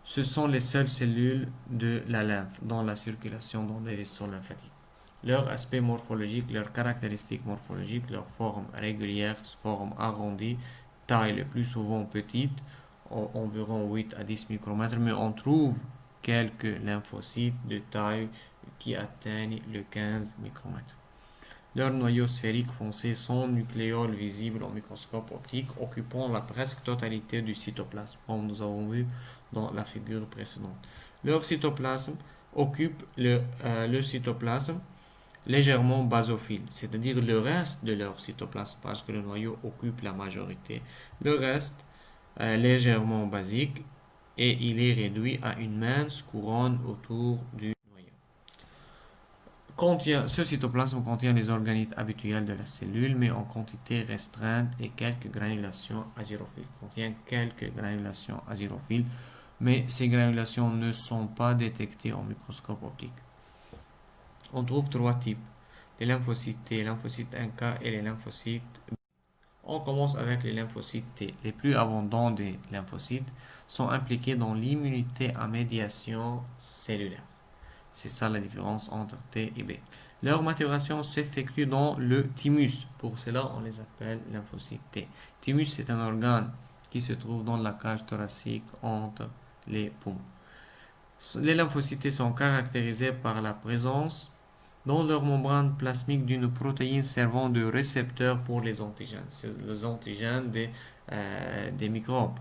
Ce sont les seules cellules de la lymphe dans la circulation dans les vaisseaux lymphatiques. Leur aspect morphologique, leurs caractéristiques morphologiques, leur forme régulière, forme arrondie, taille le plus souvent petite, environ 8 à 10 micromètres, mais on trouve quelques lymphocytes de taille qui atteignent le 15 micromètres. Leurs noyaux sphériques foncés sont nucléoles visibles au microscope optique, occupant la presque totalité du cytoplasme, comme nous avons vu dans la figure précédente. Leur cytoplasme occupe le cytoplasme légèrement basophile, c'est-à-dire le reste de leur cytoplasme, parce que le noyau occupe la majorité. Le reste légèrement basique et il est réduit à une mince couronne autour du noyau. Ce cytoplasme contient les organites habituels de la cellule, mais en quantité restreinte et quelques granulations azyrophiles. Contient quelques granulations azyrophiles, mais ces granulations ne sont pas détectées au microscope optique. On trouve 3 types, les lymphocytes T, lymphocytes NK et les lymphocytes B. On commence avec les lymphocytes T. Les plus abondants des lymphocytes sont impliqués dans l'immunité à médiation cellulaire. C'est ça la différence entre T et B. Leur maturation s'effectue dans le thymus. Pour cela, on les appelle lymphocytes T. Thymus, c'est un organe qui se trouve dans la cage thoracique entre les poumons. Les lymphocytes T sont caractérisés par la présence dans leur membrane plasmique d'une protéine servant de récepteur pour les antigènes. C'est les antigènes des microbes.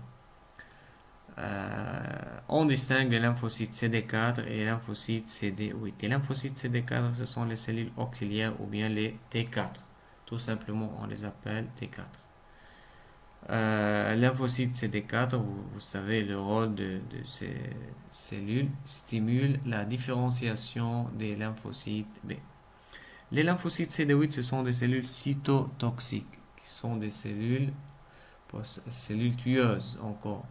On distingue les lymphocytes CD4 et les lymphocytes CD8. Les lymphocytes CD4, ce sont les cellules auxiliaires ou bien les T4. Tout simplement, on les appelle T4. Lymphocytes CD4, vous savez, le rôle de ces cellules stimule la différenciation des lymphocytes B. Les lymphocytes CD8, ce sont des cellules cytotoxiques, qui sont des cellules tueuses encore.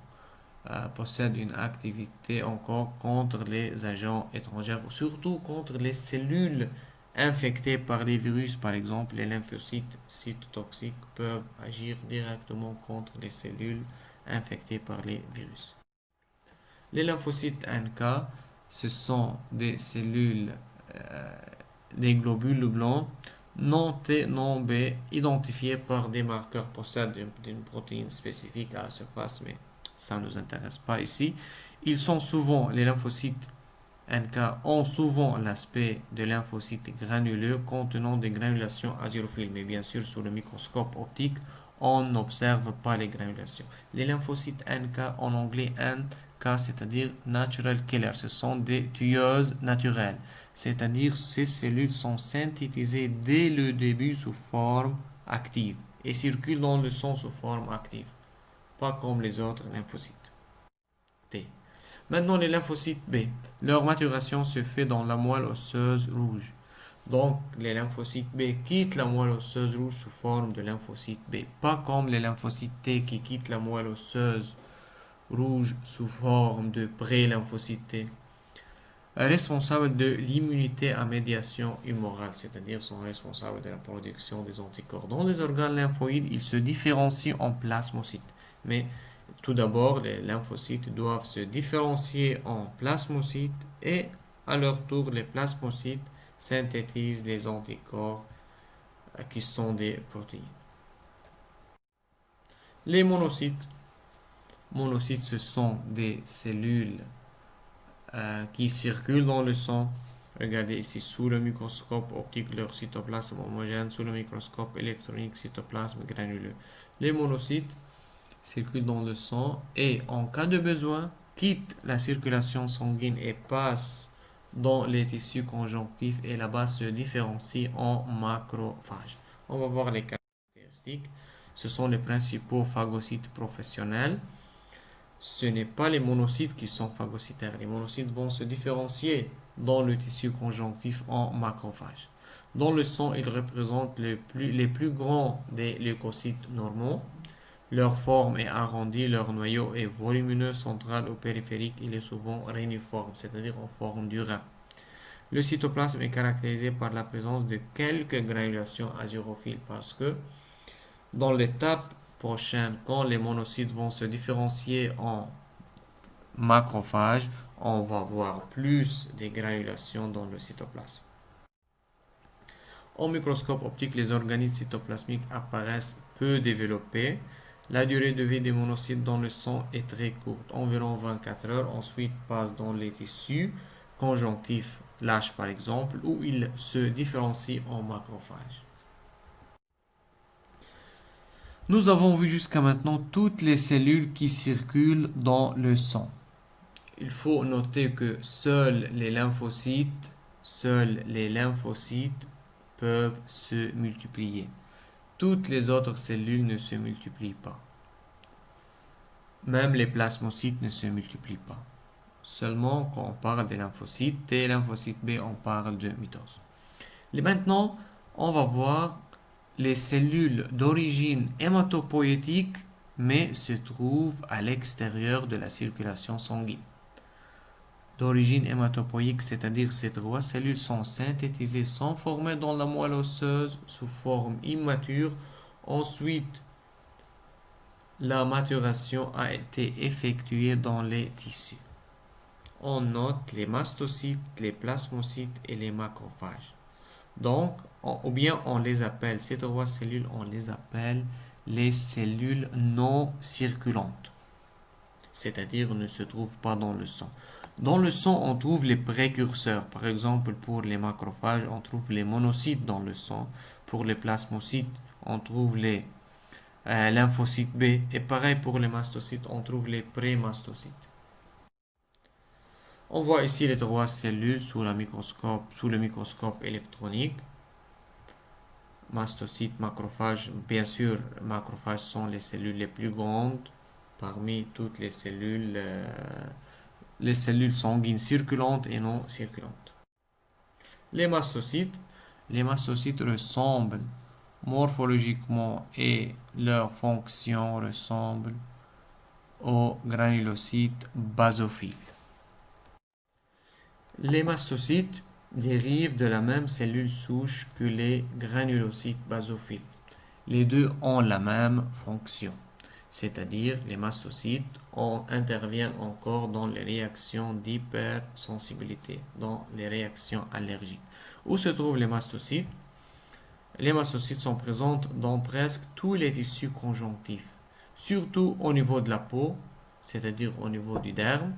possède une activité encore contre les agents étrangers, surtout contre les cellules infectées par les virus. Par exemple, les lymphocytes cytotoxiques peuvent agir directement contre les cellules infectées par les virus. Les lymphocytes NK, ce sont des cellules, des globules blancs non T, non B, identifiés par des marqueurs possèdent d'une protéine spécifique à la surface, mais ça ne nous intéresse pas ici. Les lymphocytes NK ont souvent l'aspect de lymphocytes granuleux contenant des granulations azurophiles, mais bien sûr, sous le microscope optique, on n'observe pas les granulations. Les lymphocytes NK, en anglais NK, c'est-à-dire natural killer, ce sont des tueuses naturelles, c'est-à-dire ces cellules sont synthétisées dès le début sous forme active et circulent dans le sang sous forme active, pas comme les autres lymphocytes T. Maintenant, les lymphocytes B. Leur maturation se fait dans la moelle osseuse rouge. Donc, les lymphocytes B quittent la moelle osseuse rouge sous forme de lymphocytes B. Pas comme les lymphocytes T qui quittent la moelle osseuse rouge sous forme de pré-lymphocytes T. Responsables de l'immunité à médiation humorale, c'est-à-dire sont responsables de la production des anticorps. Dans les organes lymphoïdes, ils se différencient en plasmocytes. Mais tout d'abord, les lymphocytes doivent se différencier en plasmocytes et à leur tour, les plasmocytes synthétisent les anticorps qui sont des protéines. Les monocytes. Monocytes, ce sont des cellules qui circulent dans le sang. Regardez ici sous le microscope optique leur cytoplasme homogène, sous le microscope électronique cytoplasme granuleux. Les monocytes circulent dans le sang et en cas de besoin quittent la circulation sanguine et passent dans les tissus conjonctifs et là-bas se différencient en macrophages. On va voir les caractéristiques. Ce sont les principaux phagocytes professionnels. Ce n'est pas les monocytes qui sont phagocytaires. Les monocytes vont se différencier dans le tissu conjonctif en macrophages. Dans le sang, ils représentent les plus grands des leucocytes normaux. Leur forme est arrondie, leur noyau est volumineux, central ou périphérique. Il est souvent réniforme, c'est-à-dire en forme du rein. Le cytoplasme est caractérisé par la présence de quelques granulations azurophiles parce que dans l'étape prochaine, quand les monocytes vont se différencier en macrophages, on va voir plus des granulations dans le cytoplasme. Au microscope optique, les organismes cytoplasmiques apparaissent peu développés. La durée de vie des monocytes dans le sang est très courte, environ 24 heures. Ensuite, passe dans les tissus conjonctifs lâches par exemple, où ils se différencient en macrophages. Nous avons vu jusqu'à maintenant toutes les cellules qui circulent dans le sang. Il faut noter que seuls les lymphocytes peuvent se multiplier. Toutes les autres cellules ne se multiplient pas. Même les plasmocytes ne se multiplient pas. Seulement quand on parle des lymphocytes T et lymphocytes B, on parle de mitose. Et maintenant, on va voir les cellules d'origine hématopoïétique, mais se trouvent à l'extérieur de la circulation sanguine. D'origine hématopoïétique, c'est-à-dire ces trois cellules sont synthétisées, sont formées dans la moelle osseuse sous forme immature. Ensuite, la maturation a été effectuée dans les tissus. On note les mastocytes, les plasmocytes et les macrophages. Donc, ou bien on les appelle, ces trois cellules, on les appelle les cellules non circulantes. C'est-à-dire ne se trouvent pas dans le sang. Dans le sang, on trouve les précurseurs. Par exemple, pour les macrophages, on trouve les monocytes dans le sang. Pour les plasmocytes, on trouve les lymphocytes B. Et pareil pour les mastocytes, on trouve les prémastocytes. On voit ici les trois cellules sous le microscope électronique. Mastocytes, macrophages. Bien sûr, macrophages sont les cellules les plus grandes parmi toutes les cellules sanguines circulantes et non circulantes. Les mastocytes ressemblent morphologiquement et leurs fonctions ressemblent aux granulocytes basophiles. Les mastocytes dérivent de la même cellule souche que les granulocytes basophiles. Les deux ont la même fonction, c'est-à-dire les mastocytes interviennent encore dans les réactions d'hypersensibilité, dans les réactions allergiques. Où se trouvent les mastocytes? Les mastocytes sont présents dans presque tous les tissus conjonctifs, surtout au niveau de la peau, c'est-à-dire au niveau du derme,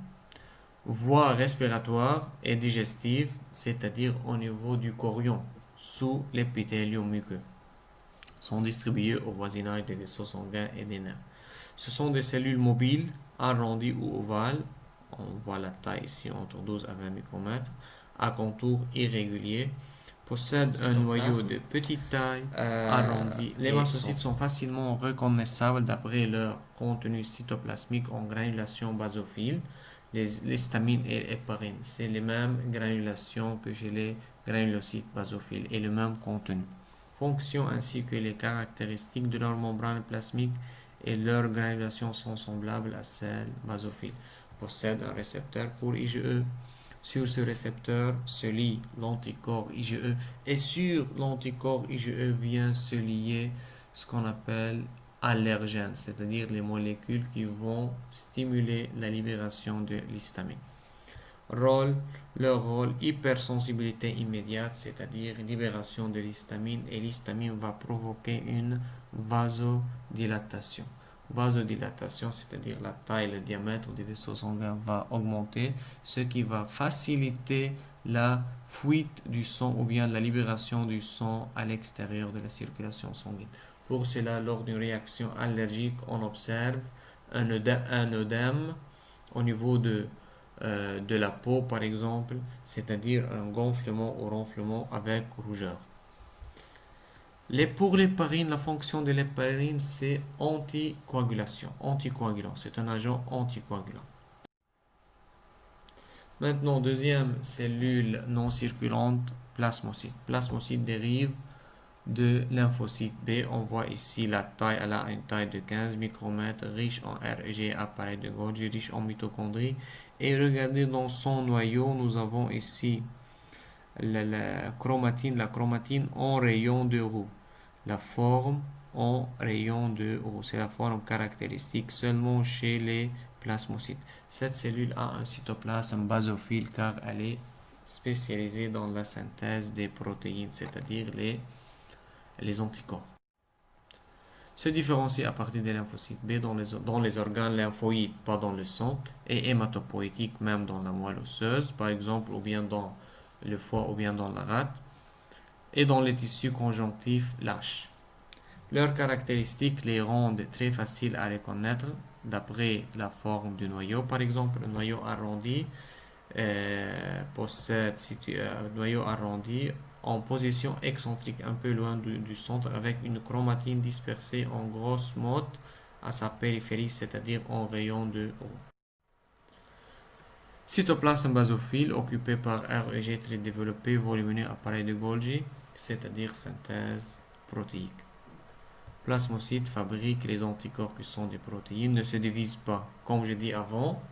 voie respiratoire et digestive, c'est-à-dire au niveau du chorion, sous l'épithélium muqueux, sont distribués au voisinage des vaisseaux sanguins et des nerfs. Ce sont des cellules mobiles, arrondies ou ovales, on voit la taille ici entre 12 à 20 micromètres, à contours irréguliers, possèdent un noyau de petite taille, arrondi. Les mastocytes sont facilement reconnaissables d'après leur contenu cytoplasmique en granulation basophile, l'histamine et l'héparine. C'est les mêmes granulations que chez les granulocytes basophiles et le même contenu. Fonction ainsi que les caractéristiques de leur membrane plasmique et leur granulation sont semblables à celles basophiles. Possèdent un récepteur pour IgE. Sur ce récepteur se lie l'anticorps IgE et sur l'anticorps IgE vient se lier ce qu'on appelle allergènes, c'est-à-dire les molécules qui vont stimuler la libération de l'histamine. Leur rôle, hypersensibilité immédiate, c'est-à-dire libération de l'histamine, et l'histamine va provoquer une vasodilatation. Vasodilatation, c'est-à-dire la taille, le diamètre du vaisseau sanguin va augmenter, ce qui va faciliter la fuite du sang ou bien la libération du sang à l'extérieur de la circulation sanguine. Pour cela, lors d'une réaction allergique, on observe un œdème au niveau de la peau, par exemple, c'est-à-dire un gonflement ou renflement avec rougeur. Pour l'héparine, la fonction de l'héparine, c'est anticoagulation. Anticoagulant, c'est un agent anticoagulant. Maintenant, deuxième cellule non circulante, plasmocyte. Plasmocyte dérive de lymphocyte B. On voit ici la taille, elle a une taille de 15 micromètres, riche en REG, appareil de Golgi, riche en mitochondries. Et regardez dans son noyau, nous avons ici la chromatine en rayon de roue. La forme en rayon de roue, c'est la forme caractéristique seulement chez les plasmocytes. Cette cellule a un cytoplasme basophile car elle est spécialisée dans la synthèse des protéines, c'est-à-dire les anticorps. Se différencie à partir des lymphocytes B dans les organes lymphoïdes, pas dans le sang, et hématopoïétique même dans la moelle osseuse, par exemple, ou bien dans le foie ou bien dans la rate, et dans les tissus conjonctifs lâches. Leurs caractéristiques les rendent très faciles à reconnaître d'après la forme du noyau. Par exemple, un noyau arrondi possède un noyau arrondi en position excentrique, un peu loin du centre, avec une chromatine dispersée en grosse motte à sa périphérie, c'est-à-dire en rayon de roue. Cytoplasme basophile occupé par REG très développé, volumineux, appareil de Golgi, c'est-à-dire synthèse protéique. Plasmocytes fabriquent les anticorps qui sont des protéines, ne se divisent pas. Comme je dis avant,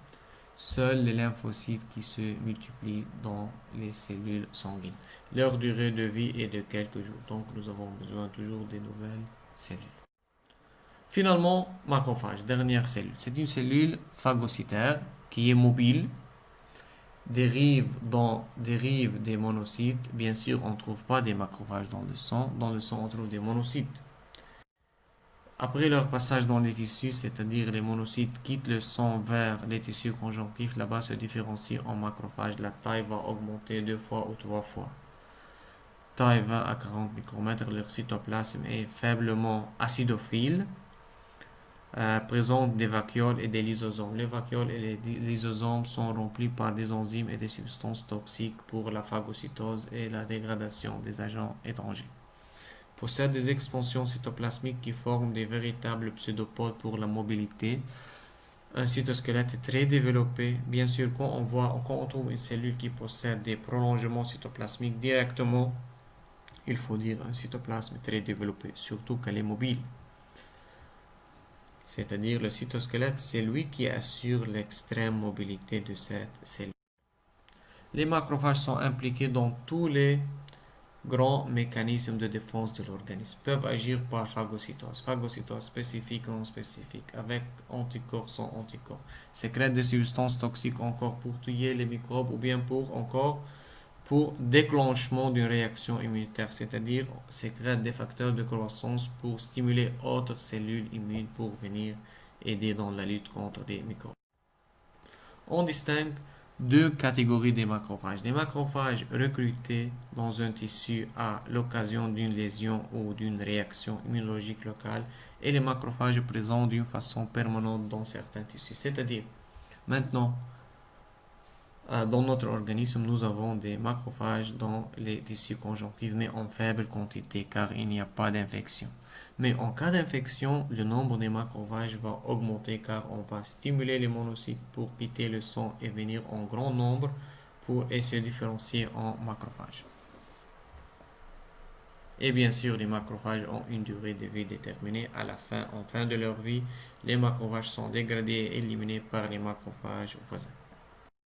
seuls les lymphocytes qui se multiplient dans les cellules sanguines. Leur durée de vie est de quelques jours, donc nous avons besoin toujours des nouvelles cellules. Finalement, macrophage, dernière cellule. C'est une cellule phagocytaire qui est mobile, dérive des monocytes. Bien sûr, on ne trouve pas des macrophages dans le sang. Dans le sang, on trouve des monocytes. Après leur passage dans les tissus, c'est-à-dire les monocytes quittent le sang vers les tissus conjonctifs, là-bas se différencient en macrophages. La taille va augmenter 2 fois ou 3 fois. Taille 20 à 40 micromètres, leur cytoplasme est faiblement acidophile, présente des vacuoles et des lysosomes. Les vacuoles et les lysosomes sont remplis par des enzymes et des substances toxiques pour la phagocytose et la dégradation des agents étrangers. Possède des expansions cytoplasmiques qui forment des véritables pseudopodes pour la mobilité. Un cytosquelette très développé. Bien sûr, quand on trouve une cellule qui possède des prolongements cytoplasmiques directement, il faut dire un cytoplasme très développé, surtout qu'elle est mobile. C'est-à-dire le cytosquelette, c'est lui qui assure l'extrême mobilité de cette cellule. Les macrophages sont impliqués dans tous les grands mécanismes de défense de l'organisme, peuvent agir par phagocytose spécifique ou non spécifique, avec anticorps, sans anticorps, sécrètent des substances toxiques encore pour tuer les microbes ou bien pour déclenchement d'une réaction immunitaire, c'est-à-dire sécrètent des facteurs de croissance pour stimuler autres cellules immunes pour venir aider dans la lutte contre des microbes. On distingue deux catégories de macrophages. Des macrophages recrutés dans un tissu à l'occasion d'une lésion ou d'une réaction immunologique locale et les macrophages présents d'une façon permanente dans certains tissus. C'est-à-dire, maintenant, dans notre organisme, nous avons des macrophages dans les tissus conjonctifs, mais en faible quantité car il n'y a pas d'infection. Mais en cas d'infection, le nombre de macrophages va augmenter car on va stimuler les monocytes pour quitter le sang et venir en grand nombre pour se différencier en macrophages. Et bien sûr, les macrophages ont une durée de vie déterminée. En fin de leur vie, les macrophages sont dégradés et éliminés par les macrophages voisins.